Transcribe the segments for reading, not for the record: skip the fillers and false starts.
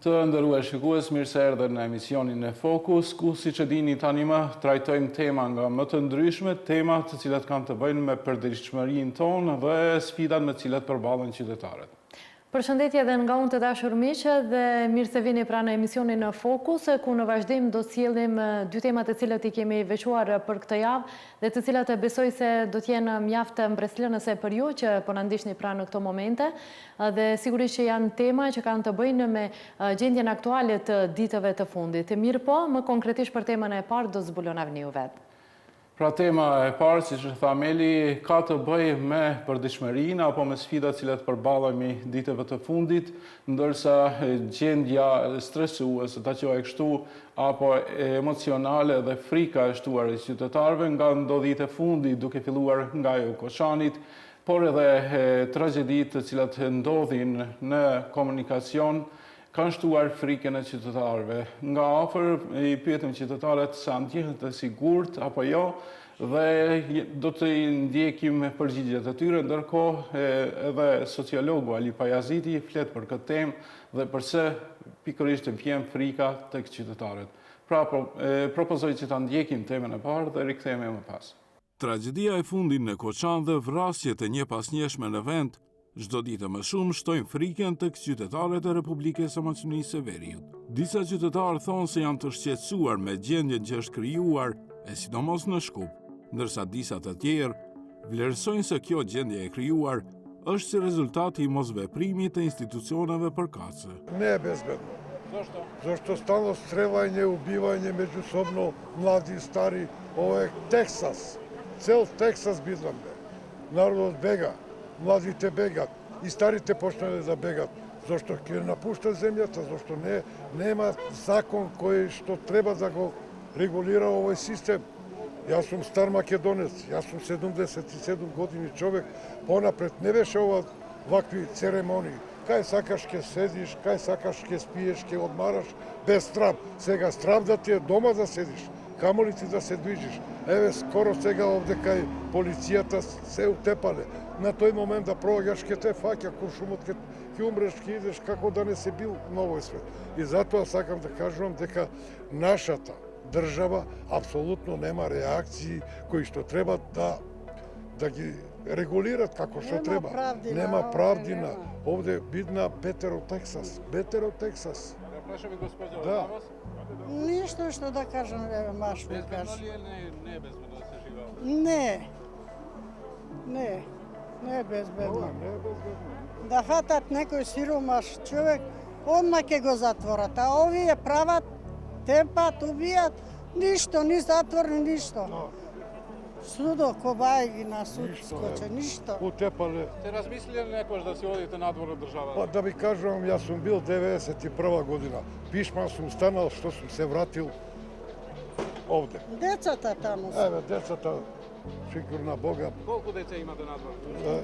Të nderuar shikues, mirë se erdhët në emisionin e Fokus, ku siç e dini tani më trajtojmë tema nga më të ndryshme, tema të cilat kanë të bëjnë me përditshmërinë tonë dhe sfidat me të cilat përballen qytetarët. Përshëndetje edhe nga unë të dashur miqë dhe mirë se vini pra në emisionin në Fokus, ku në vazhdim do sjellim dy temat të cilët i kemi veçuar për këtë javë dhe të cilat besoj se do t'jenë mjaft mbreslënëse për ju që po na ndiqni pra në këto momente dhe sigurisht që janë tema që kanë të bëjnë me gjendjen aktuale të ditëve të fundit. Mirë po, më konkretisht për temën e parë do zbulon Avniu vetë. Pra tema e parë, si që tha Meli, ka të bëjë me përditshmërinë apo me sfidat cilat përballemi ditëve të fundit, ndërsa gjendja stresuese, ta quaj kështu, apo emocionale dhe frika e shtuar e qytetarëve nga ndodhitë e fundit, duke filluar nga ajo Koçanit, por edhe tragjeditë të cilat ndodhin në komunikacion, kanë shtuar frikën e qytetarëve. Nga afër i pyetëm qytetarët sa ndjehen të sigurt apo jo dhe do të ndjekim përgjigjet e tyre, ndërkohë edhe sociologu Ali Pajaziti flet për këtë temë dhe pse pikërisht vjen frika tek qytetarët. Pra propozoj që ta ndjekim temën e parë dhe rikthehemi më pas. Tragjedia e fundit në Koçan dhe vrasjet e njëpasnjeshme në vend çdo ditë më shumë shtojnë frikën tek qytetarët e Republikës së Maqedonisë së Veriut. Disa qytetarë thonë se janë të shqetësuar me gjendjen që është krijuar, e sidomos në Shkup, ndërsa disa të tjerë vlerësojnë se kjo gjendje e krijuar është si rezultati i mosveprimit të institucioneve përkatëse. Не е безбедно. Зашто стално стрелање, убивање меѓусобно, млади и стари. Ова е Тексас. Цел Тексас бидваме. Народот бега, младите бегат и старите почнале да бегат. Зашто ќе напуштат земјата, зашто нема закон кој што треба да го регулира овој систем. Јас сум стар македонец, јас сум 77 години човек, понапред не беше вакви церемонии. Кај сакаш ке седиш, кај сакаш ке спиеш, ке одмараш, без страв. Сега страв да ти е дома да седиш, камоли ти да се движиш. Еве, скоро сега овде кај полицијата се утепале. На тој момент да проаѓаш ке те фаќа, куршумот ке умреш, ке идеш како да не се бил на овој свет. И затоа сакам да кажувам дека нашата држава апсолутно нема реакции кои што треба да ги регулират како што треба. Нема правдина. Овде бидна Бетеро Тексас. Бетеро Тексас. Да. Ништо што да кажам, маш ми кажа. Безбедно ли е не е безбедно да се живее? Не е безбедно. Да фатат некој сиромаш човек, одма ќе го затворат, а овие прават, темпат, убијат, ништо, ни затвор, ни ништо. Судо, кобај ги на суд скоче, ништо. Утепале. Сте размислили ли некојаш да си одите надвор од државата? Па да ви кажувам, јас сум бил 91 година. Пишман сум станал што сум се вратил овде. Децата таму се. Еве, децата, шикур на Бога. Колку деца имате надвор?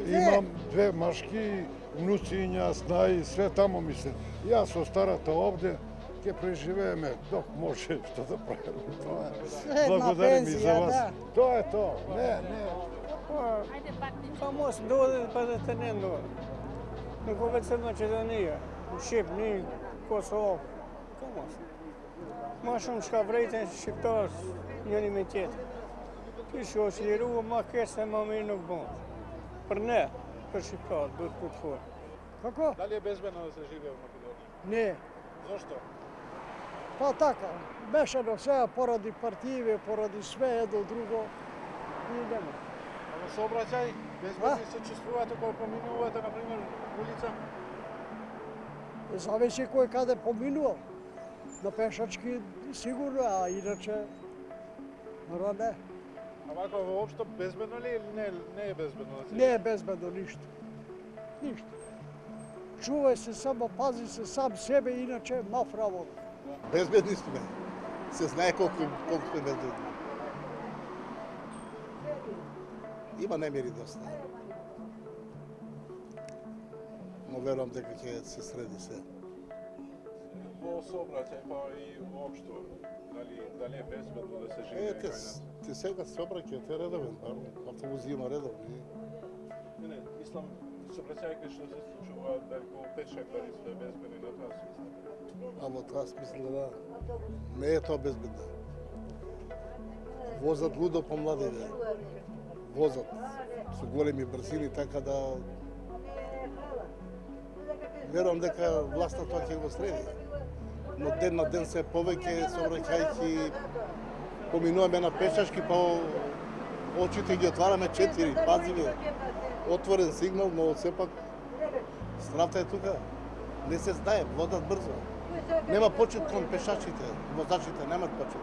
Имам две машки, внуциња, снаи, све тамо ми се. Јас со старата овде, ќе преживееме док може што да правиме. Тоа е. Средна пензија, да. Тоа е тоа. Не. Famoso, dođe pa da te ne dođe. Nego već se Makedonija, Šip, Nin, Kosovo, famoso. Ma shumë shka vrejten shqiptarës njëri me tjetër. Ti që është liru, ma keq se ma mirë nuk bon. Për ne, për shqiptarët, duhet këtë forë. Како? Da li je bezbedno da se žive u Makedoniji? Ne, Zašto? pa tako, mešano sve, poradi partije, poradi sve, jedno drugo, i nema. Ама saobraćaj, bezbedni se čувствувате кога поминувате, например, улица? Зависи кој каде поминува. На пешачки сигурно, а иначе, не. Овако воопшто безбедно ли или не е безбедно да се Не е безбедно ништо. Ништо. Чувај се само, пази се сам себе, иначе мав работа. Безбедни сме. Се знае колку сме безбедни. Има немири доста. Но верувам дека ќе се среди се. Во saobraćaj pa i uopšto, da li je bezbedno da se živi? Ти сега saobraćaj е редовен, автобуси има редовни. Не, мислам, saobraćajke što se случува, дали го пешак, дали сте безбедни на тоа се мислам. Аз мисля да не е то безбедно. Возат лудо по младите. Возат со големи брзини, така да верувам дека власта тоа ќе го среди. Но ден на ден се повеќе сообраќајќи поминуваме на пешачки, па очите ги отвараме 4, пазиме. Отворен сигнал, но сепак стравта е тука. Не се знае, водат брзо. Нема почет кон пешачите, возачите немат почет.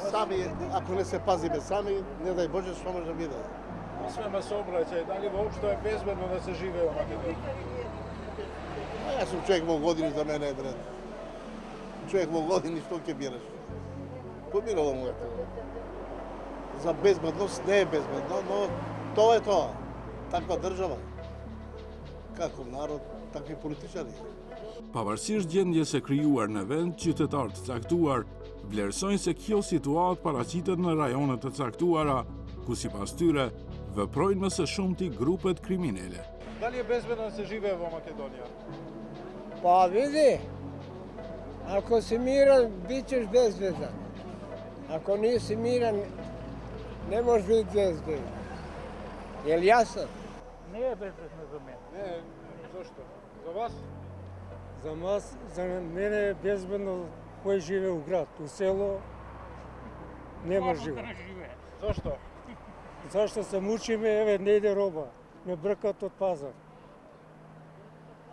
Сами, ако не се пазиме сами, не дај Боже што може да биде. Освен сообраќај, дали воопшто е безбедно да се живее во Македонија? Јас сум човек во години, за мене е дред. Човек во години, што ќе бираш? Помирало му е тоа. За безбедност не е безбедно, но тоа е тоа. Таква држава. Како народ, такви политичари. Pavarësisht gjendjes së krijuar në vend, qytetarë të caktuar vlerësojnë se kjo situatë paraqitet në rajone të caktuara, ku sipas tyre veprojnë më së shumti grupet kriminele. Дали е безбедно да се живее во Македонија? Pa vidi, ako si miran, bit ćeš bezbedan. Ako nisi miran, ne možeš biti bezbedan. Jel jasno? Не е безбедно за мен. Не, зошто? За вас? За мене е безбедно кој живее у град. У село нема живе. Зошто? Зашто се мучиме, еве, не иде роба. Ме бркат од пазар.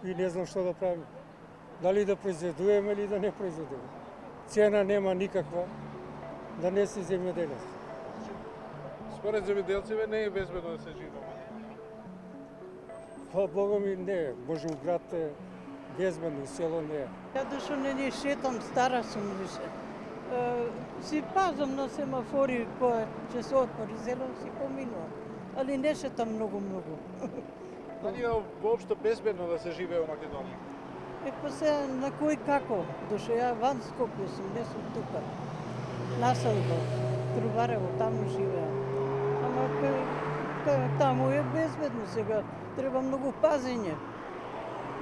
И не знам што да правим. Дали да произведуваме или да не произведуваме. Цена нема никаква, да не си земјоделец. Според земјоделците не е безбедно да се живее. Па Бога ми не е. Може у град е безбедно, у село не е. Ја дошо не шетам, стара сум више. Си пазам на семафори кој ќе се отвори зелен, си поминувам. Али не шетам многу. Дали е воопшто безбедно да се живее во Македонија? Па се на кој како. Дошо ја ван Скопје сум, не сум тука. Населба, Труварево, таму живеа. Ама таму е безбедно сега. Треба многу пазење.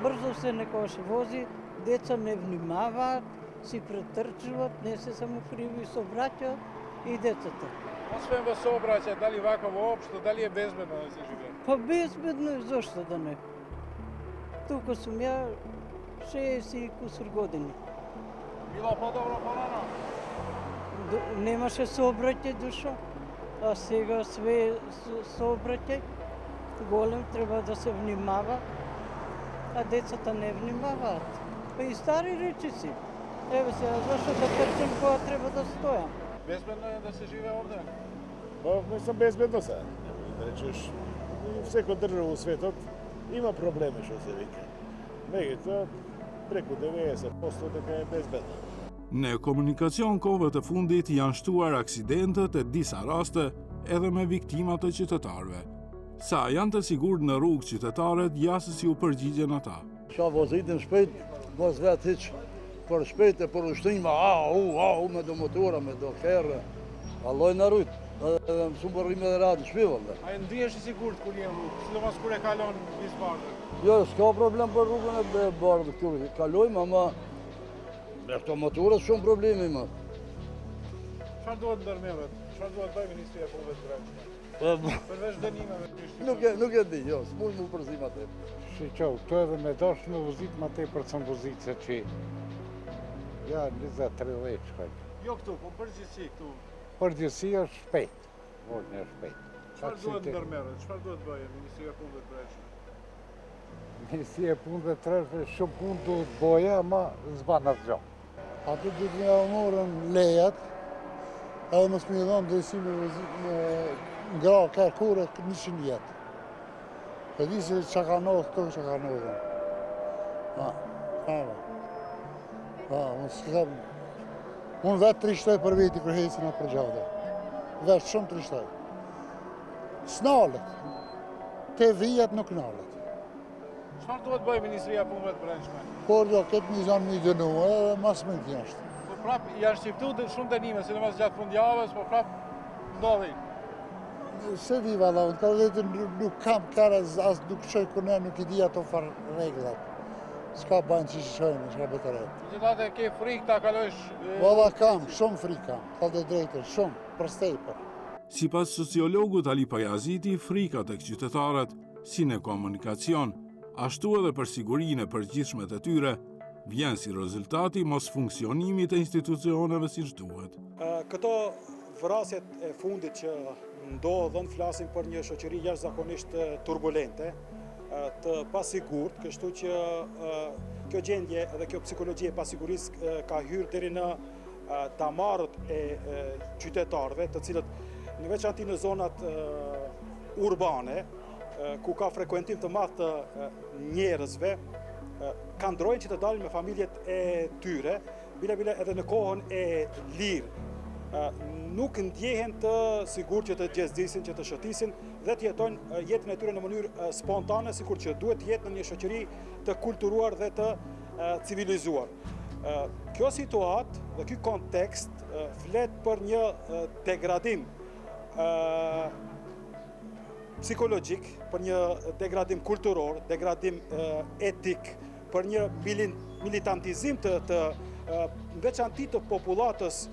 Брзо се некојаш вози, деца не внимаваат, си претрчуваат, не се само криви, собраќаат и децата. Освен во сообраќај, дали вака воопшто, дали е безбедно да се живее? Па безбедно е, зошто да не? Тука сум ја 60 и кусур години. Било подобро порано? Немаше сообраќај душо, а сега све сообраќај. Голем треба да се внимава, а децата не внимаваат. Па и стари речици. Еве сега, зашто да трчам кога треба да стојам? Безбедно е да се живее овде? Па, мислам безбедно се. Да речеш, секој држава у светот има проблеми, што се вика. Меѓутоа, преку 90% дека е безбедно. Në komunikacion kohëve të fundit janë shtuar aksidentet e disa raste edhe me viktima të qytetarëve. Sa janë të sigurt në rrugë qytetarët, jasë si u përgjigjen ata. Qa vozitin shpejt, mos vet hiq për shpejt e për ushtrime, me do motora, me do kerre. Alloj në rujt, edhe më shumë përrime dhe ratë në shpivën dhe. A e ndihesh i sigurt kur je në rrugë, sidomos kur e kalon Bizbardhën? Jo, s'ka problem për rrugën e bardhë këtu, kalojmë, ama me këto motorës shumë problemi më. Çfarë duhet ndërmerret? Çfarë duhet bëjë Ministria e Punëve të Brendshme? Përveç dënimeve të Prishtinës. Nuk e di, jo, s'mund mu përzim atë. Shqo, këtu edhe me dash me vozit ma tepër se vozit se që ja 20-30 shkaj. Jo këtu, po përgjithësi këtu. Përgjithësia është shpejt, vojnë e shpejt. Çfarë duhet ndërmerret? Çfarë duhet bëjë Ministria e Punëve të Brendshme? Ministria e Punëve të Brendshme shumë punë duhet boja, ama s'ban asgjë. Aty duhet me morën lejat, edhe mos më dhon drejtësi me ngra kërkure 100 vjet. E di se çka ka ndodhur këtu, çka ka ndodhur. Unë vetë trishtoj për veti kur hecin atë për gjate. Vetë shumë trishtoj. S'nalet. Te vijat nuk nalet. Çfarë duhet bëjë Ministria e Punëve të Brendshme? Por do këtë një zonë një dënu, edhe mas më të jashtë. Po prap janë shqiptu shumë dënime, sidomos gjatë fundjavës, po prap ndodhin. Se di valla, unë të vetë nuk kam kare, as nuk qoj kune, nuk I di ato farë reglat. s'ka banë që shojnë, s'ka betëret. Gjithatë ke frikë ta kalojsh... Valla kam, shumë frikë kam, ta të drejtër, shumë, për stejpër. Sipas sociologut Ali Pajaziti, frika tek qytetarët, si në komunikacion, ashtu edhe për sigurinë e përgjithshme të tyre, vjen si rezultati mos funksionimit e institucioneve siç duhet. Këto vrasjet e fundit që ndodhen, flasim për një shoqëri jashtëzakonisht turbulente, të pasigurt, kështu që kjo gjendje dhe kjo psikologji e pasigurisë ka hyrë deri në damarët e qytetarëve, të cilët në veçanti në zonat urbane, ku ka frekuentim të madh të njerëzve, kanë ndrojnë që të dalin me familjet e tyre, bile edhe në kohën e lirë. Nuk ndjehen të sigur që të gjezdisin, që të shëtisin dhe të jetojnë jetën e tyre në mënyrë spontane, sikur që duhet jetë në një shoqëri të kulturuar dhe të civilizuar. Kjo situatë dhe ky kontekst flet për një degradim psikologjik, për një degradim kulturor, degradim etik, për një militantizim të veçanti të populatës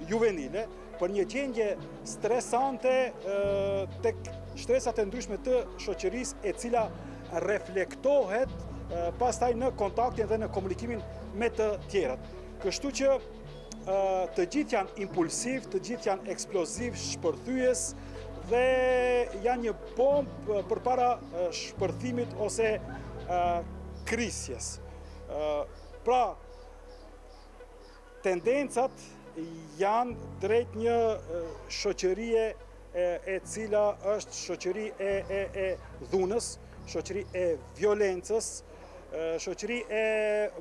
juvenile, për një gjendje stresante tek shtresat e ndryshme të shoqërisë, e cila reflektohet pastaj në kontaktin dhe në komunikimin me të tjerat. Kështu që të gjithë janë impulsiv, të gjithë janë eksploziv, shpërthyes dhe janë një bombë përpara shpërthimit ose krisjes. Pra, tendencat janë drejt një shoqërie e cila është shoqëri e dhunës, shoqëri e violencës, shoqëri e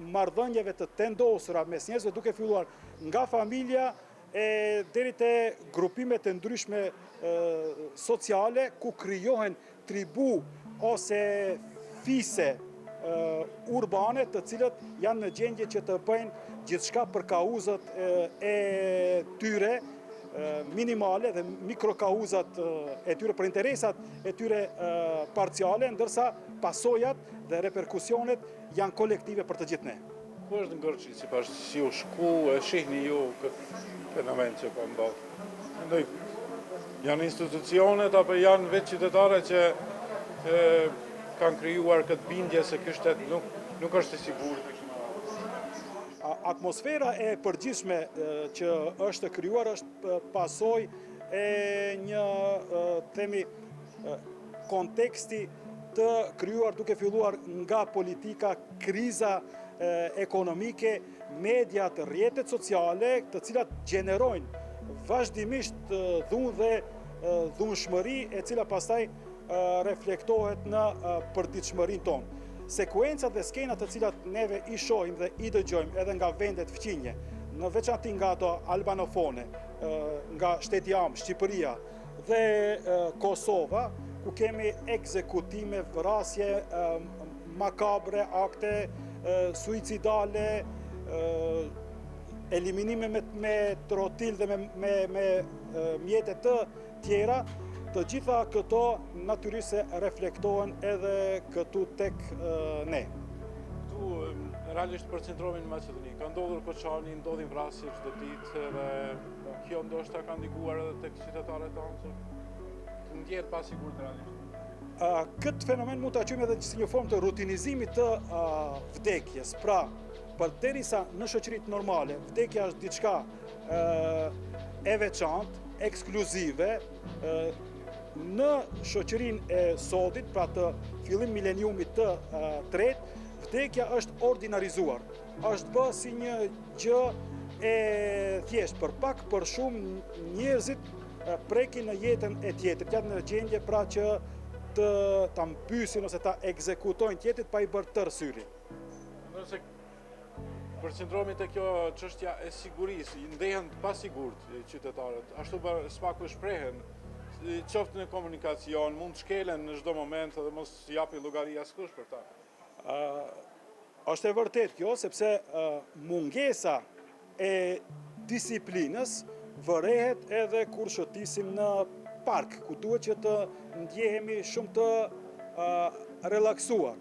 marrëdhënieve të tendosura mes njerëzve, duke filluar nga familja deri te grupimet e ndryshme sociale, ku krijohen tribu ose fise urbane, të cilët janë në gjendje që të bëjnë gjithçka për kauzat e tyre minimale dhe mikrokauzat e tyre, për interesat e tyre parciale, ndërsa pasojat dhe reperkusionet janë kolektive për të gjithë ne. Ku është ngërçi, si u shku, e shihni ju këtë fenomen që po ndodh? Mendoj, janë institucionet apo janë vetë qytetarët që kanë krijuar këtë bindje se ky shtet nuk është i sigurt? Atmosfera e përgjithshme që është krijuar është pasojë e një konteksti të krijuar duke filluar nga politika, kriza ekonomike, mediat, rrjetet sociale, të cilat gjenerojnë vazhdimisht dhunë dhe dhunshmëri, e cila pastaj reflektohet në përditshmërinë tonë. Sekuencat dhe skenat të cilat neve i shohim dhe i dëgjojmë edhe nga vendet fqinje, në veçanti nga ato albanofone, nga shteti am, Shqipëria dhe Kosova, ku kemi ekzekutime, vrasje, makabre, akte suicidale, eliminime me trotil dhe me mjete të tjera. Të gjitha këto natyrisht se reflektohen edhe këtu tek ne. Këtu realisht përcentrohemi në Maqedoni. Ka ndodhur Koçani, ndodhin vrasje çdo ditë dhe kjo ndoshta ka ndikuar edhe tek qytetarët tanë që të ndjehet pasigurt realisht. Këtë fenomen mund ta quajmë edhe si një formë të rutinizimit të vdekjes. Pra, përderisa në shoqëritë normale vdekja është diçka e veçantë, ekskluzive, në shoqërinë e sotit, pra të fillim mileniumit të tretë, vdekja është ordinarizuar. Është bë si një gjë e thjeshtë, për pak për shumë njerëzit prekin në jetën e tjetrit, janë në gjendje pra që ta mbysin ose ta ekzekutojnë tjetrit pa i bërë tërë syri. Nëse përqendrohemi te kjo çështja e sigurisë, ndehen pasigurt qytetarët, ashtu spaku shprehen, qoftë në komunikacion, mund të shkelen në çdo moment dhe mos japi llogari askush për ta. Është e vërtet kjo, sepse mungesa e disiplinës vërehet edhe kur shëtisim në park, ku duhet që të ndjehemi shumë të relaksuar.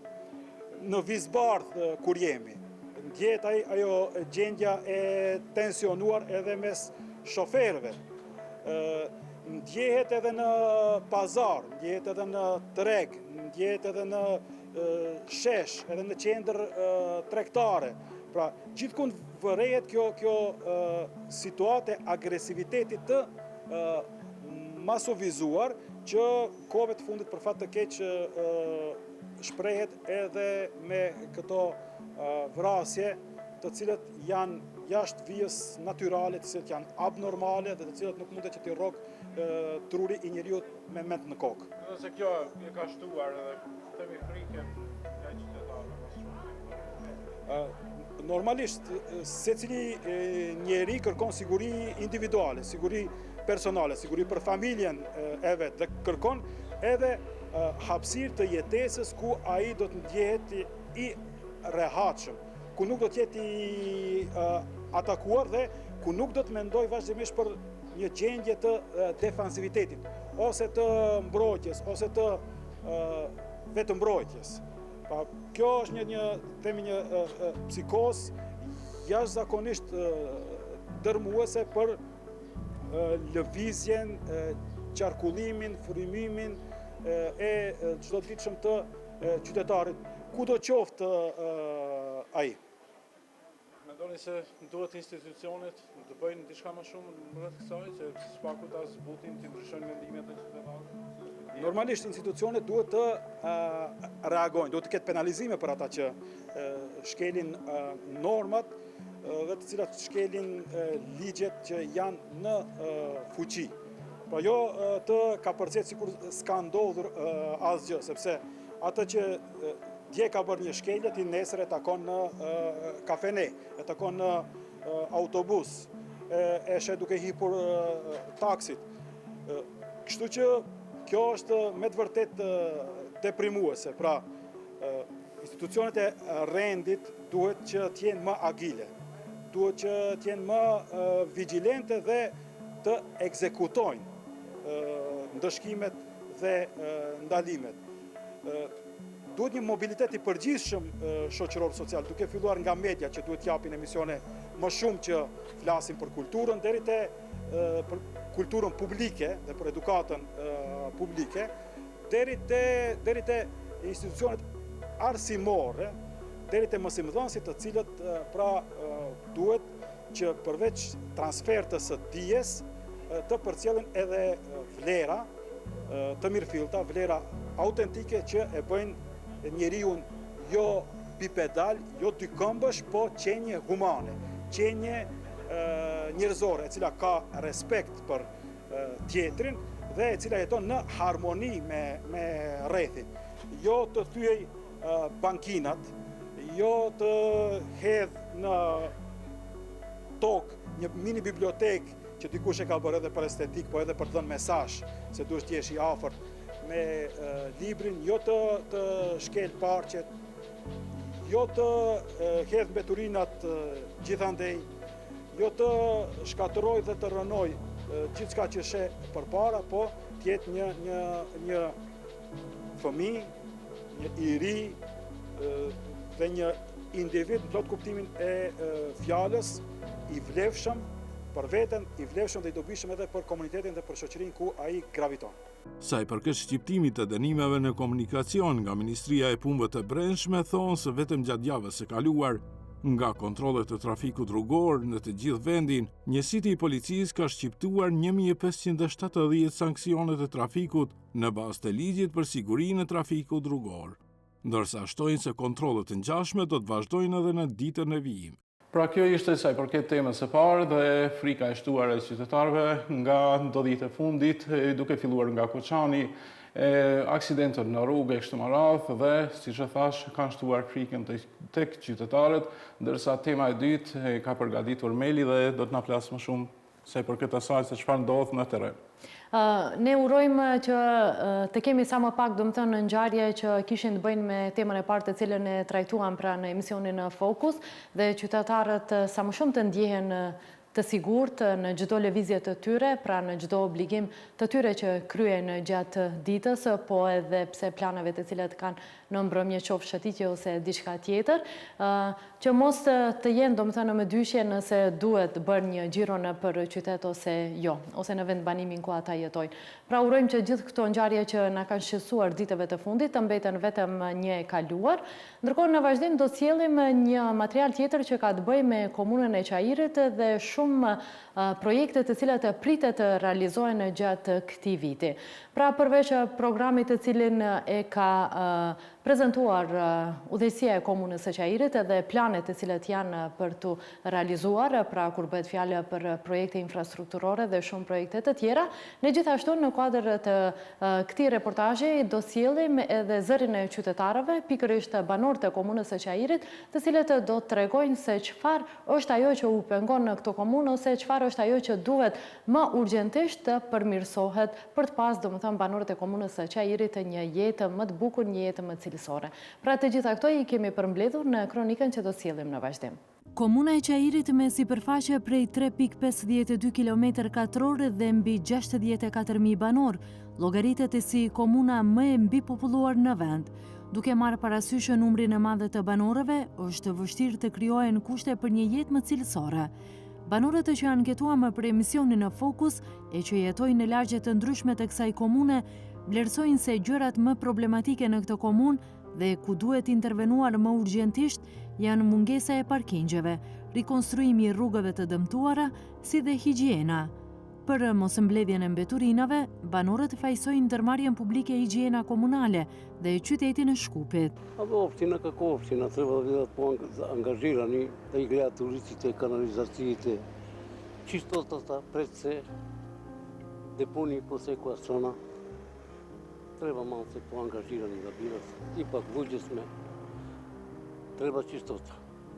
në vizbardh kur jemi. Ndjehet ajo gjendja e tensionuar edhe mes shoferëve. Ndjehet edhe në pazar, ndjehet edhe në treg, ndjehet edhe në shesh, edhe në qendër tregtare. Pra, gjithkund vërehet kjo situatë e agresivitetit të masovizuar që kohëve të fundit për fat të keq shprehet edhe me këto vrasje të cilët janë jashtë vijës natyrale, të cilët janë abnormale dhe të cilët nuk mundet që t'i rrogë truri i njeriut me ment në kokë. Edhe se kjo e ka shtuar edhe themi frikën e qytetarëve. Normalisht, secili njeri kërkon siguri individuale, siguri personale, siguri për familjen e vet dhe kërkon edhe hapësirë të jetesës ku ai do të ndjehet i rehatshëm, ku nuk do të jetë i atakuar dhe ku nuk do të mendoj vazhdimisht për një gjendje të defansivitetit, ose të mbrojtjes, ose të vetëmbrojtjes. Kjo është një psikozë jashtëzakonisht dërmuese për lëvizjen, qarkullimin, frymërimin e çdoditshëm të qytetarit, kudo qoftë ai. Mendoni se duhet institucionet të bëjnë diçka më shumë rreth kësaj, që s'paku ta zbutin të ndryshojnë mendimet e qytetarëve? Normalisht institucionet duhet të reagojnë, duhet të ketë penalizime për ata që shkelin normat dhe të cilat shkelin ligjet që janë në fuqi. Po jo të kapërcet sikur s'ka ndodhur asgjë, sepse atë që dje ka bërë një shkelje, ti nesër e takon në kafene, e takon në autobus, e she duke hipur taksit. Kështu që kjo është me të vërtet deprimuese. Pra, institucionet e rendit duhet që t'jenë më agile, duhet që t'jenë më vigjilente dhe të ekzekutojnë ndëshkimet dhe ndalimet. Duhet një mobilitet i përgjithshëm shoqëror social, duke filluar nga media që duhet t'japin emisione më shumë që flasin për kulturën, deri te për kulturën publike dhe për edukatën publike, deri te institucionet arsimore, deri te mësimdhënësit të cilët pra duhet që përveç transfertës së dijes të përcjellin edhe vlera të mirëfillta, vlera autentike që e bëjnë njeriun jo bipedal, jo dykëmbësh, po qenje humane, qenje njerëzore, e cila ka respekt për tjetrin dhe e cila jeton në harmoni me rrethin. Jo të thyej bankinat, jo të hedh në tokë një mini bibliotek që dikush e ka bërë edhe për estetik, po edhe për të dhënë mesazh se duhet të jesh i afërt me librin, jo të shkel parqet, jo të hedh mbeturinat gjithandej, jo të shkatërroj dhe të rënoj gjithçka që she përpara, po të jetë një fëmijë, një i ri dhe një individ në plot kuptimin e fjalës, i vlefshëm për veten, i vlefshëm dhe i dobishëm edhe për komunitetin dhe për shoqërinë ku ai graviton. Sa i përket shqiptimit të dënimeve në komunikacion nga Ministria e Punëve të Brendshme, thonë se vetëm gjatë javës së kaluar, nga kontrollet të trafikut rrugor në të gjithë vendin, njësiti i policisë ka shqiptuar 1570 sanksione të trafikut në bazë të ligjit për sigurinë e trafikut rrugor, ndërsa shtojnë se kontrollet të ngjashme do të vazhdojnë edhe në ditën e vijim. Pra kjo ishte sa i përket temës së parë dhe frika e shtuar e qytetarëve nga ndodhjet e fundit, duke filluar nga Koçani, aksidentët në rrugë e kështu me radhë dhe, siç e thash, kanë shtuar frikën tek qytetarët, ndërsa tema e dytë ka përgatitur Meli dhe do të na flasë më shumë sa i përket asaj se çfarë ndodh në terren. Ne urojmë që të kemi sa më pak domethënë në ngjarje që kishin të bëjnë me temën e parë të cilën e trajtuam pra në emisionin Fokus dhe qytetarët sa më shumë të ndjehen të sigurt në çdo lëvizje të tyre, pra në çdo obligim të tyre që kryen gjatë ditës, po edhe pse planeve të cilat kanë në mbrëmje qoftë shëtitje ose diçka tjetër, që mos të jenë domethënë me dyshje nëse duhet bërë një xhiro nëpër qytet ose jo, ose në vend banimin ku ata jetojnë. Pra urojmë që gjithë këto ngjarje që na kanë shqetësuar ditëve të fundit të mbeten vetëm një e kaluar. Ndërkohë në vazhdim do sjellim një material tjetër që ka të bëjë me komunën e Qajirit dhe shumë projekte të cilat pritet të realizohen gjatë këtij viti. Pra përveç programit të cilin e ka prezentuar udhëheqësia e komunës së Qajirit dhe planet të cilat janë për të realizuar, pra kur bëhet fjalë për projekte infrastrukturore dhe shumë projekte të tjera, ne gjithashtu në kuadër të këtij reportazhi do sjellim edhe zërin e qytetarëve, pikërisht banorët e komunës së Qajirit, të cilët do të tregojnë se çfarë është ajo që u pengon në këtë komunë ose çfarë është ajo që duhet më urgjentisht të përmirësohet për të pas domethënë banorët e komunës së Qajirit një jetë më të bukur, një jetë më cilësore. Pra të gjitha këto i kemi përmbledhur në kronikën që do sjellim në vazhdim. Komuna e Qajirit me sipërfaqe prej 3.52 km² dhe mbi 64.000 banor, llogaritet si komuna më e mbipopulluar në vend. Duke marrë parasysh numrin e madh të banorëve, është vështirë të krijohen kushte për një jetë më cilësore. Banorët që anketuam për emisionin në Fokus e që jetojnë në lagje të ndryshme të kësaj komune, vlerësojnë se gjërat më problematike në këtë komunë dhe ku duhet intervenuar më urgjentisht janë mungesa e parkingjeve, rikonstruimi i rrugëve të dëmtuara, si dhe higjiena. Për mosmbledhjen e mbeturinave, banorët fajsojnë ndërmarrjen publike higjiena komunale dhe qytetin e Shkupit. Općina kako općina treba da budemo angažirani da ih gleda tuристите, канализациите, чистотата пред се, депонии по секоја страна. Треба малце поангажирани да бидат. Ипак луѓе сме. Треба чистота.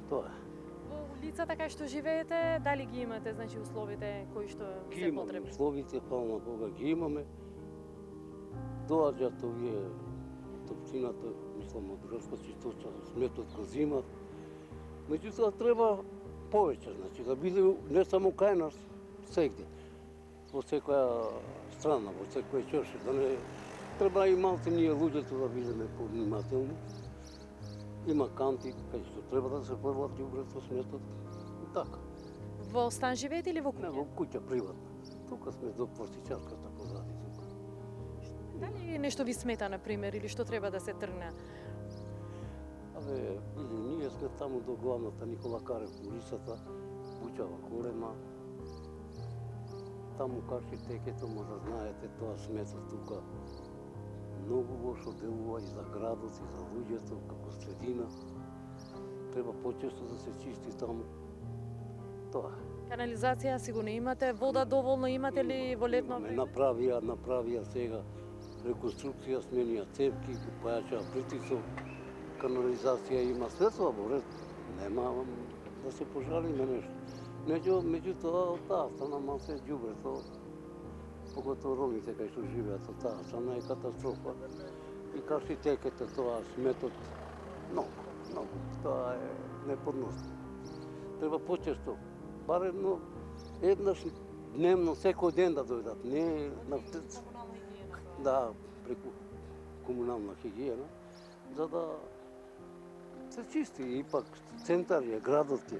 Тоа е. Улицата кај што живеете, дали ги имате, значи, условите кои што се потребни? Условите, фала на Бога, ги имаме. Доаѓаат овие од општината, мислам, од градска чистота, сметот го зимат. Меѓутоа треба повеќе, значи, да биде не само кај нас, сегде. Во секоја страна, во секој чоше, да не треба и малце ние луѓето да бидеме повнимателни. Има канти кај што треба да се прват ѓубрето, сметот и така. Во стан живеете или во куќа? Не, во куќа приватна. Тука сме до Порсичарската позади тука. Дали нешто ви смета, например, или што треба да се тргне? Абе, види, ние сме таму до главната Никола Карев улицата, Бучава Корема. Таму Каршитекето, може знаете, тоа сметот тука многу лошо делува и за градот, и за луѓето, како средина. Треба почесто да се чисти таму. Тоа. Канализација сигурно имате, вода доволно имате ли во летно време? Направија сега реконструкција, сменија цепки, појачаа притисок, канализација има средства во ред. Нема да се пожалиме нешто. Меѓутоа, од таа страна малце ѓубрето, поготово ромите кај што живеат од таа страна е катастрофа. И Каршитекето, тоа сметот, многу. Тоа е неподносно. Треба почесто, барем еднаш дневно, секој ден да дојдат. Не на да, преку комунална хигиена, за да се чисти. Ипак центар е, градот е,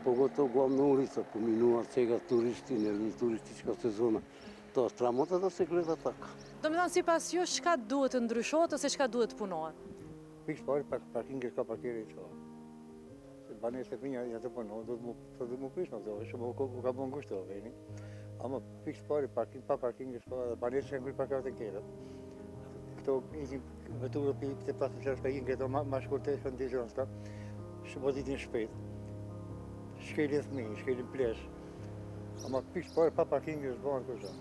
поготово главна улица, поминуваат сега туристи, нели туристичка сезона. Тоа страмота да се гледа така. Domethënë sipas jush çka duhet të ndryshohet ose çka duhet të punohet? Pikë parë parkingi ka parkeri çka. Se banese vinja ja të punon, do të më prish më zonë, shumë ka bën kushto veni. Ama pikë parë parking pa parkingi çka banese ngri parkar të kera. Këto ikim veturë të pasë që shkajin këto ma shkurteshën të gjonska. Shpoditin shpejt. Shkelin fëmijë, shkelin plesh. Ama pikë parë pa parkingi është bëhen kërë.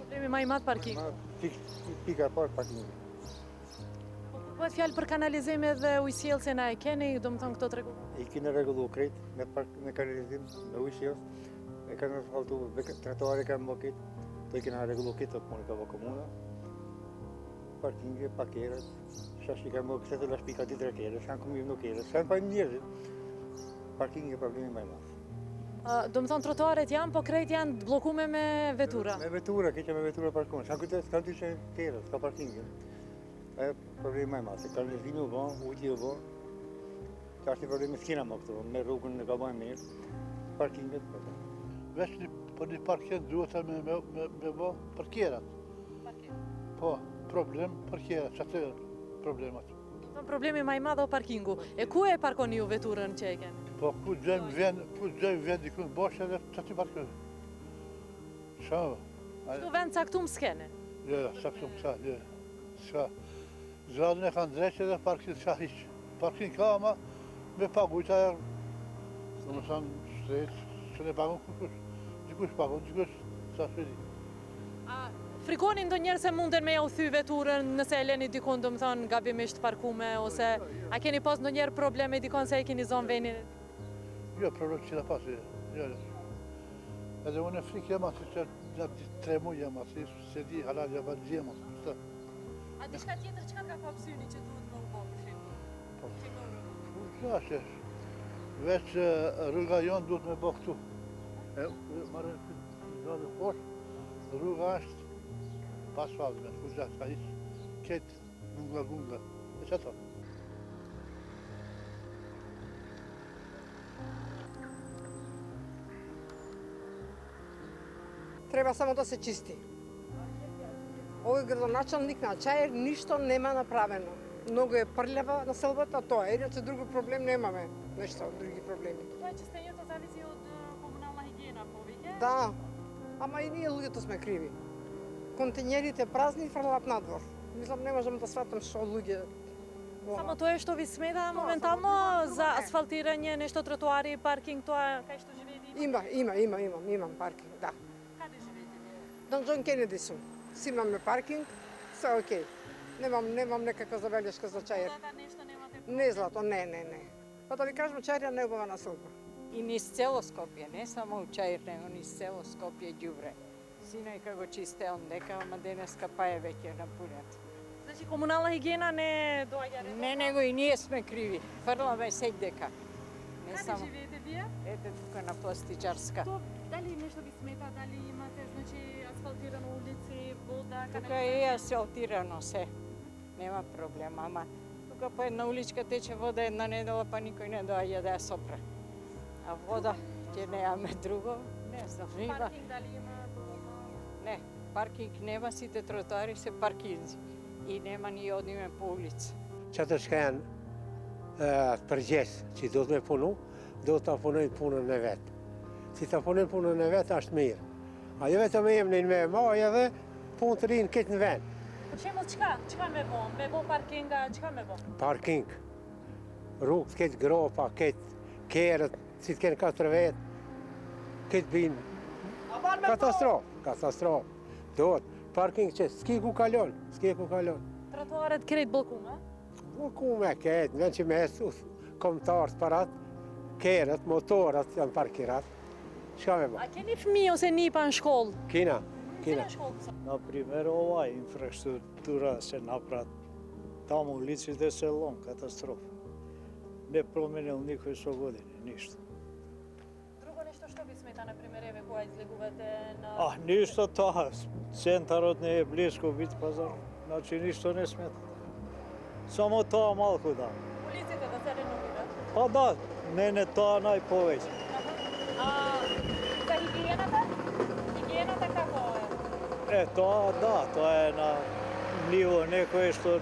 Problemi ma i madh parkingi. Pika parë parkingi. Bëhet fjalë për kanalizime dhe ujësjellse na e keni, domethënë këto rregull. I kemi rregulluar krejt me kanalizim, me ujësjellës. E kanë asfaltuar, trotuari kanë mokit. Do i kena rregulluar këtë punë ka komuna. Parkingi, pakerat, shashi kanë mokit të la shpika ditë kere, kanë komunë nuk kere. Kanë pa njerëzit. Parkingi është problemi më i madh. Do më thonë trotuaret janë, po krejt janë blokume me vetura. Me vetura, keqe me vetura parkon. Sa këtë s'ka dy që kërë, s'ka parkingë. E problemi më madh, se kanalizimi u bë, ujti u bë. Ka është një problemi s'kena më këtu, me rrugën në ka bëjmë mirë, parkinget. Veç një parking duhet me bë parkerat. Po, problem parkerat, që atë problemat. Problemi më i madh o parkingu. E ku e parkoni ju veturën që e keni? Po, ku gjejmë vend dikun bosh edhe që aty parkoj. Shama. Këtu vend caktum s'kene? Jo, caktum kësa, jo. S'ka. Zradën e kanë dreqë edhe parking s'ka hiq. Parking ka, ama me pagujta e... Në më thanë shtretë, që ne pagun kush. Dikush pagun, dikush sa shpedi. Frikoni ndonjëherë se munden me ja u thy veturën nëse e leni dikon, do më thonë, gabimisht parkume, ose a keni pas ndonjëherë probleme dikon se e keni zonë venin? Jo, problem që da pas, jo. Edhe unë e frikë jam ati që gjatë 3 muaj jam ati, se di halal jam atë gjem ati. A diçka tjetër çka ka papsyni që duhet më u bo, për shembull? Ja, që veç rruga jonë duhet me bo këtu. Marrë këtë poshtë, rruga është pas fazë me shku gjatë, ka ishë ketë gunga. E që ato? Treba samo da se čisti. Ovaj gradonačelnik na Čajer ništa nema napraveno. Много е пърлява населбата, то е. Иначе друг проблем нямаме. Неща, други проблеми. Това чистенето зависи от комунална хигиена повече? Да. Ама и ние луѓето сме криви. Контейнерите празни фрлат надвор. Мислам, не можам да сватам што луѓе. Само тоа што ви смета моментално за асфалтирање, нешто тротуари, паркинг, тоа кај што живеете? Имам паркинг, да. Каде живеете вие? На Джон Кенеди сум. Си имаме паркинг, се окей. Немам некаква забелешка за Чаjer. Нешто немате? Не злато, не. Па да ви кажем, Чаjer е неубава населба. И низ цело Скопје, не само у Чаир, него низ цело Скопје ѓубре. Синој како чисте он дека, ама денеска па е веќе напунет. Значи комунална хигиена не доаѓа редовно? Не, него и ние сме криви. Фрламе сеќ дека. Каде живеете вие? Ете тука на Пластичарска. Дали нешто ви смета, дали имате, значи, асфалтирано улици, вода, Тука е асфалтирано се. Нема проблем, ама тука по една уличка тече вода една недела, па никој не доаѓа да ја сопре. А вода ќе немаме друго, не знам. Паркинг дали има? Не, паркинг нема, сите тротоари се паркинзи. И нема ни одиме по улица. Qëtë shka janë përgjes që do të me punu, do të punojnë punën e vetë. Si të punojnë punën e vetë është mirë. Ajo vetëm e jemnin me maj edhe punë të rinë këtë në vend. Për shembull, çka me bo? Me bo parkinga, çka me bo? Parking, rrugë, këtë gropa, këtë kerët, si të kenë 4 vetë, këtë binë. Katastrofë. Dohet, parking që s'ki ku kalon. Trotuaret krejt bllokume? Bllokume këtë, në vend që me esu komtarët parat, kerët, motorat janë parkirat. Shka me bo? A keni fëmijë ose nipa në shkollë? Kina. Na primer, ova infrastruktura se napravit tamo ulicите se lom, katastrofa. Ne promenil nikoj so godine, ništa. Drugo nešto što bi smeta, na primjer, eve koja izleguvate na... Ništa to, centarot ne je blisko bit pazar, znači ništa ne smeta. Samo to malko da. Ulicite da se renovirат? Pa da, mene to najpoveće. За хигиената? Хигиената како е? To je na nivo nekoje što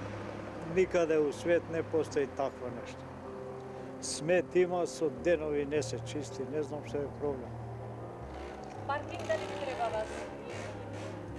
nikade u svet ne postoji takvo nešto. Smet ima, со денови не се чисти, не знам што е проблем. Паркинг дали ви треба вас?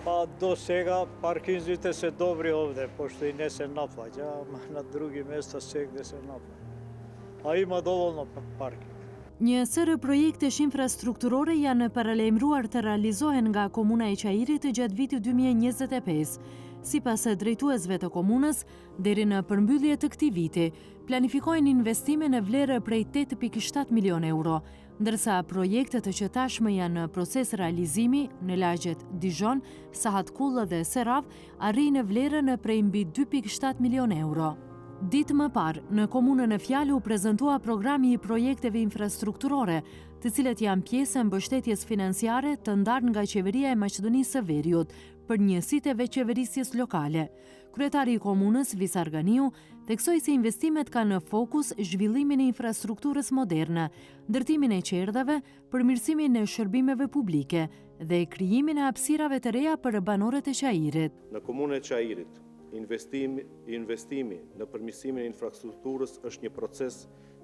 Па до сега паркинзите се добри овде, пошто и не се наплаќа, ама на други места сегде се наплаќа. A ima dovoljno parking. Një sërë projektesh infrastrukturore janë paralajmëruar të realizohen nga Komuna e Qajirit gjatë vitit 2025. Sipas drejtuesve të komunës, deri në përmbyllje të këtij viti, planifikojnë investime në vlerë prej 8.7 milion euro, ndërsa projektet që tashmë janë në proces realizimi në lagjet Dijon, Sahatkull dhe Serav arrijnë vlerën prej mbi 2.7 milion euro. Ditë më parë, në komunën e Fjale u prezantua programi I projekteve infrastrukturore, të cilët janë pjesë e mbështetjes financiare të ndarë nga Qeveria e Maqedonisë së Veriut për njësitë e veçeverisjes lokale. Kryetari I komunës, Visar Ganiu, theksoi se investimet kanë në fokus zhvillimin e infrastrukturës moderne, ndërtimin e qerdhave, përmirësimin e shërbimeve publike dhe krijimin e hapësirave të reja për banorët e Qairit. Në komunën e Qairit, investimi në përmirësimin e infrastrukturës është një proces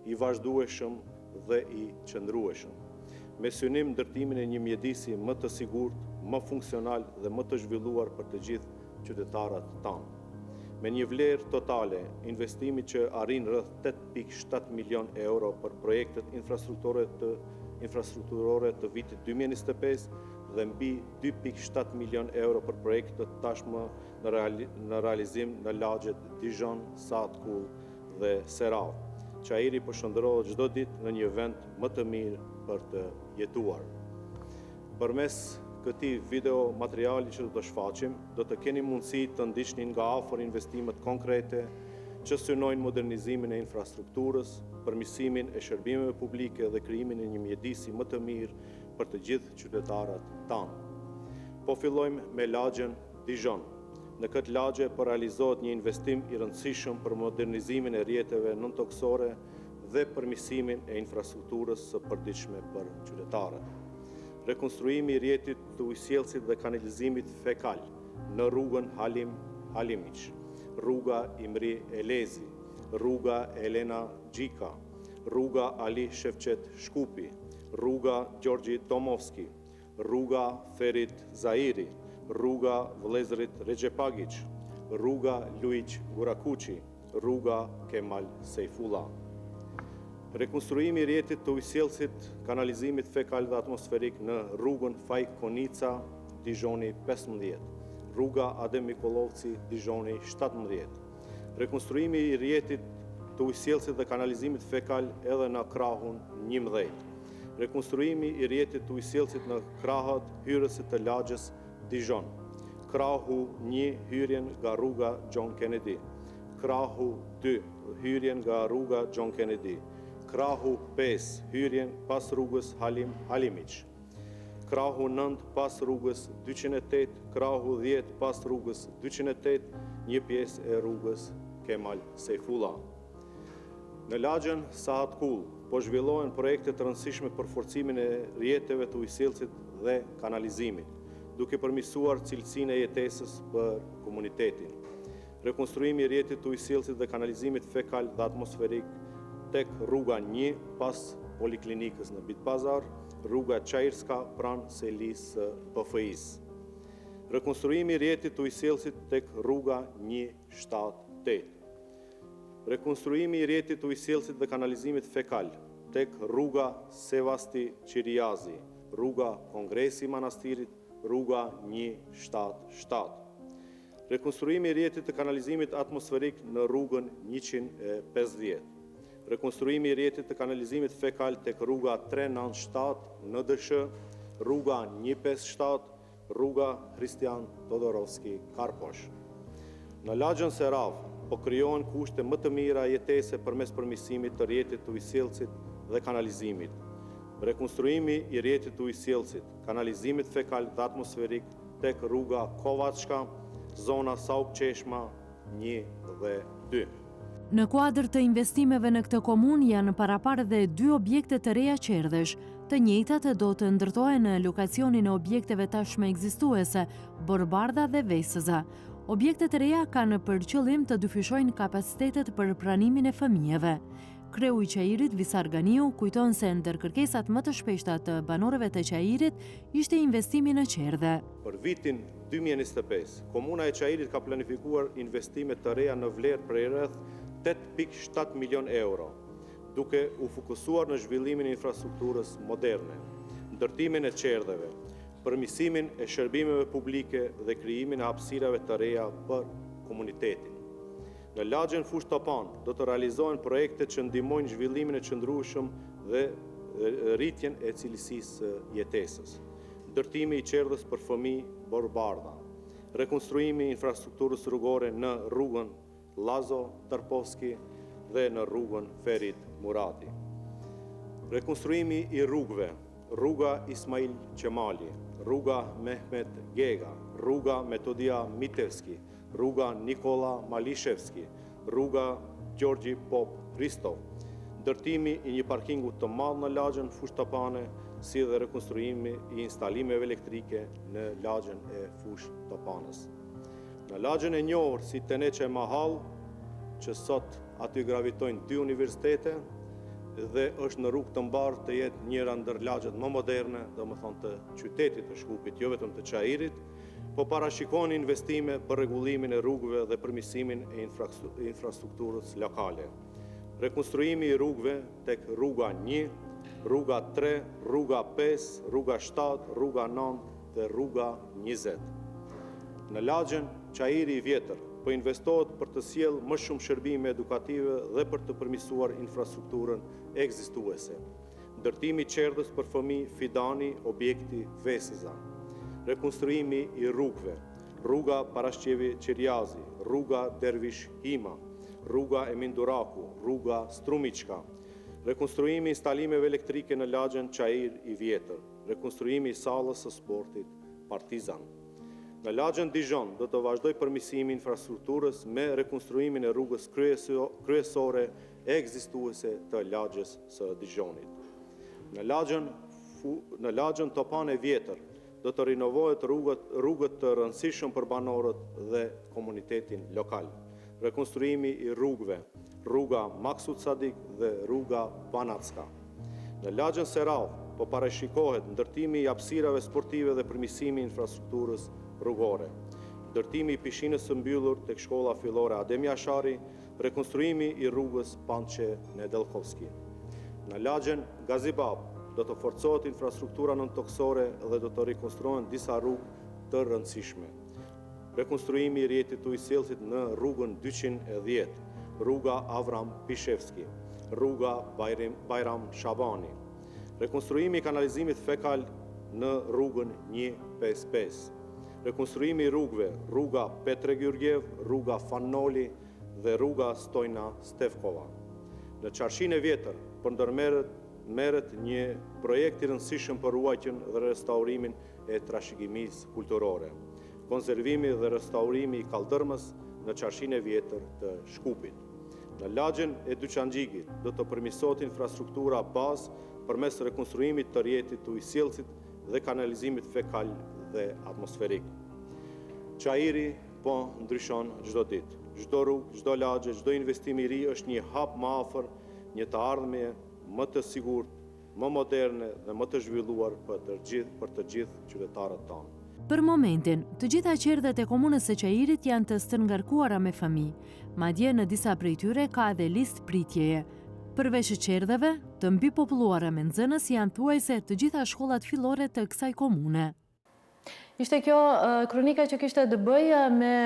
I vazhdueshëm dhe I qëndrueshëm, me synim ndërtimin e një mjedisi më të sigurt, më funksional dhe më të zhvilluar për të gjithë qytetarët tanë. Me një vlerë totale, investimi që arrin rreth 8.7 milion euro për projektet infrastrukturore të vitit 2025 dhe mbi 2.7 milion euro për projektet tashmë në realizim në lagjet Dijon, Saatkull dhe Serav. Qairi përshëndrohet çdo ditë në një vend më të mirë për të jetuar. Përmes këtij video materiali që do të shfaqim, do të keni mundësi të ndiqni nga afër investimet konkrete që synojnë modernizimin e infrastrukturës, përmirësimin e shërbimeve publike dhe krijimin e një mjedisi më të mirë për të gjithë qytetarët tanë. Po fillojmë me lagjen Dijon. Në këtë lagje po realizohet një investim I rëndësishëm për modernizimin e rrjeteve nëntoksore dhe përmirësimin e infrastrukturës së përditshme për qytetarët. Rekonstruimi I rrjetit të ujësjellësit dhe kanalizimit fekal në rrugën Halim Halimiq, rruga Imri Elezi, rruga Elena Gjika, rruga Ali Shevqet Shkupi, rruga Gjorgji Tomovski, rruga Ferit Zairi, rruga Vëllezërit Rexhepagić, rruga Luiq Gurakuqi, rruga Kemal Sejfullah. Rekonstruimi I rrjetit të ujësjellësit, kanalizimit fekal dhe atmosferik në rrugën Faj Konica, Dijoni 15, rruga Adem Mikolovci, Dijoni 17. Rekonstruimi I rrjetit të ujësjellësit dhe kanalizimit fekal edhe në krahun 11. Rekonstruimi I rrjetit të ujësjellësit në krahët hyrësit të lagjes Dijon. Krahu 1 hyrjen nga rruga John Kennedy. Krahu 2 hyrjen nga rruga John Kennedy. Krahu 5 hyrjen pas rrugës Halim Halimiq. Krahu 9 pas rrugës 208, krahu 10 pas rrugës 208, një pjesë e rrugës Kemal Sejfullah. Në lagjen Saatkull po zhvillohen projekte të rëndësishme për forcimin e rrjeteve të ujësjellësit dhe kanalizimit, duke përmirësuar cilësinë e jetesës për komunitetin. Rekonstruimi I rrjetit të ujësjellësit dhe kanalizimit fekal dhe atmosferik tek rruga 1 pas poliklinikës në Bitpazar, rruga Qairska pranë selisë PFI-s. Rekonstruimi I rrjetit të ujësjellësit tek rruga 178. Rekonstruimi I rrjetit të ujësjellësit dhe kanalizimit fekal tek rruga Sevasti Qiriazi, rruga Kongresi Manastirit, rruga 177. Rekonstruimi I rrjetit të kanalizimit atmosferik në rrugën 150. Rekonstruimi I rrjetit të kanalizimit fekal tek rruga 397 në DSH, rruga 157, rruga Kristian Todorovski Karposh. Në lagjen Serav po krijohen kushte më të mira jetese përmes përmirësimit të rrjetit të ujësjellësit dhe kanalizimit. Rekonstruimi I rrjetit të ujësjellësit, kanalizimit fekal dhe atmosferik tek rruga Kovačka, zona Sauk Qeshma 1 dhe 2. Në kuadër të investimeve në këtë komunë janë paraparë dhe 2 objekte të reja qerdhesh. Të njëjtat do të ndërtohen në lokacionin e objekteve tashmë ekzistuese, Borbardha dhe Vesëza. Objektet e reja kanë për qëllim të dyfishojnë kapacitetet për pranimin e fëmijëve. Kreu I Qairit, Visar Ganiu, kujton se ndër kërkesat më të shpeshta të banorëve të Qairit ishte investimi në qerdhe. Për vitin 2025, komuna e Qairit ka planifikuar investime të reja në vlerë prej rreth 8.7 milion euro, duke u fokusuar në zhvillimin e infrastrukturës moderne, ndërtimin e qerdheve, përmirësimin e shërbimeve publike dhe krijimin e hapësirave të reja për komunitetin. Në lagjen Fush Topan do të realizohen projekte që ndihmojnë zhvillimin e qëndrueshëm dhe rritjen e cilësisë së jetesës. Ndërtimi I qerdhës për fëmijë Borbardha, rekonstruimi I infrastrukturës rrugore në rrugën Lazo Tarpovski dhe në rrugën Ferit Murati. Rekonstruimi i rrugëve, rruga Ismail Qemali, rruga Mehmet Gega, rruga Metodia Mitevski, rruga Nikola Malishevski, rruga Gjorgji Pop Ristov, ndërtimi i një parkingu të madh në lagjën Fush Topane, si dhe rekonstruimi i instalimeve elektrike në lagjën e Fush Topanës. Në lagjën e njohur si Teneqe Mahall, që sot aty gravitojnë 2 universitete dhe është në rrugë të mbarë të jetë njëra ndër lagjet më moderne, domethënë të qytetit të Shkupit, jo vetëm të Çajirit, po parashikoni investime për rregullimin e rrugëve dhe përmirësimin e infrastrukturës lokale. Rekonstruimi i rrugëve tek rruga 1, rruga 3, rruga 5, rruga 7, rruga 9 dhe rruga 20. Në lagjen Çajiri i Vjetër, po investohet për të sjellë më shumë shërbime edukative dhe për të përmirësuar infrastrukturën ekzistuese. Ndërtimi i qerdhës për fëmijë Fidani, objekti Vesiza. Rekonstruimi i rrugëve, rruga Parashqevi Qiriazi, rruga Dervish Hima, rruga Emin Duraku, rruga Strumiçka. Rekonstruimi i instalimeve elektrike në lagjen Çajir i Vjetër, rekonstruimi i sallës së sportit Partizan. Në lagjen Dijon do të vazhdoj përmirësimi i infrastrukturës me rekonstruimin e rrugës kryesore ekzistuese të lagjes së Dijonit. Në lagjen Topane Vjetër do të rinovohet rrugët të rëndësishëm për banorët dhe komunitetin lokal. Rekonstruimi i rrugëve, rruga Maksut Sadik dhe rruga Banatska. Në lagjen Serau po parashikohet ndërtimi i hapësirave sportive dhe përmirësimi i infrastrukturës rrugore, ndërtimi i pishinës së mbyllur tek shkolla fillore Adem Jashari, rekonstruimi i rrugës Pançe Nedelkovski. Në lagjen Gazibab do të forcohet infrastruktura nëntoksore dhe do të rikonstruohen disa rrugë të rëndësishme. Rekonstruimi i rrjetit ujësjellësit në rrugën 210, rruga Avram Pishevski, rruga Bajram Shabani. Rekonstruimi i kanalizimit fekal në rrugën 155. Rekonstruimi i rrugëve, rruga Petre Gjurgjev, rruga Fannoli dhe rruga Stojna Stevkova. Në Qarshinë e Vjetër përndërmerret një projekt i rëndësishëm për ruajtjen dhe restaurimin e trashëgimisë kulturore, konservimi dhe restaurimi i kaldërmës në Qarshinë e Vjetër të Shkupit. Në lagjen e Dyçanxhigit do të përmirësohet infrastruktura bazë përmes rekonstruimit të rrjetit ujësjellësit dhe kanalizimit fekal dhe atmosferik. Çajiri po ndryshon çdo ditë. Çdo rrugë, çdo lagje, çdo investim i ri është një hap më afër një të ardhmje më të sigurt, më moderne dhe më të zhvilluar për të gjithë qytetarët tanë. Për momentin, të gjitha qerdhet e komunës së Çajirit janë të stërngarkuara me fëmijë, madje në disa prej tyre ka edhe listë pritjeje. Përveç qerdheve, të mbipopulluara me nxënës janë thuajse të gjitha shkollat fillore të kësaj komune. Ishte kjo kronika që kishte të bëjë me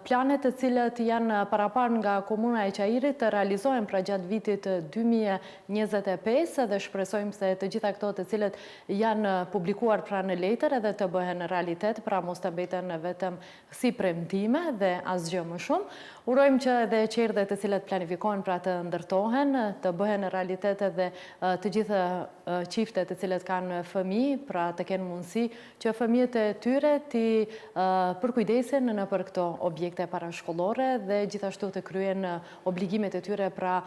planet të cilët janë parapar nga komuna e Çajirit të realizohen pra gjatë vitit 2025 dhe shpresojmë se të gjitha këto të cilët janë publikuar pra në letër edhe të bëhen realitet, pra mos të mbeten vetëm si premtime dhe asgjë më shumë. Urojmë që edhe qerdhet të cilët planifikohen pra të ndërtohen, të bëhen realitet edhe të gjithë çiftet të cilët kanë fëmijë, pra të kenë mundësi që fëmijët e tyre ti përkujdesen në për këto objekte parashkollore dhe gjithashtu të kryen obligimet e tyre pra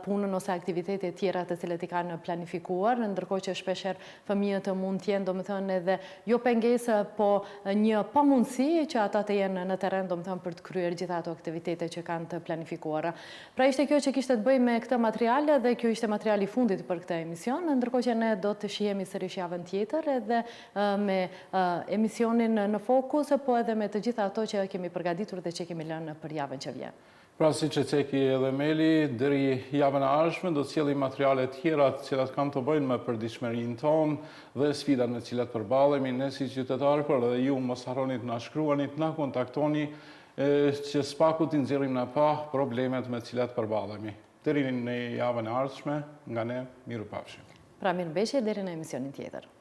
punën ose aktivitetet tjera të cilët i kanë planifikuar, ndërkohë që shpesher fëmijët mund t'jenë domethënë edhe jo pengesë, po një pamundësi që ata të jenë në terren domethënë për të kryer gjitha ato aktivitete që kanë të planifikuara. Pra ishte kjo që kishte të bëjë me këtë material dhe kjo ishte materiali i fundit për këtë emision, ndërkohë që ne do të shihemi sërish javën tjetër edhe me emisionin në fokus, po edhe me të gjitha ato që kemi përgatitur dhe që kemi lënë për javën që vjen. Pra si që ceki edhe Meli, deri javën e ardhshme do të sjellim materiale tjera të cilat kanë të bëjnë me përditshmërinë tonë dhe sfidat me të cilat përballemi ne si qytetarë, por edhe ju mos harroni të na shkruani, të na kontaktoni që spaku t'i nxjerrim në pa problemet me të cilat përballemi. Deri në javën e ardhshme, nga ne, mirupafshim. Pra mirëmbëjtje deri në emisionin tjetër.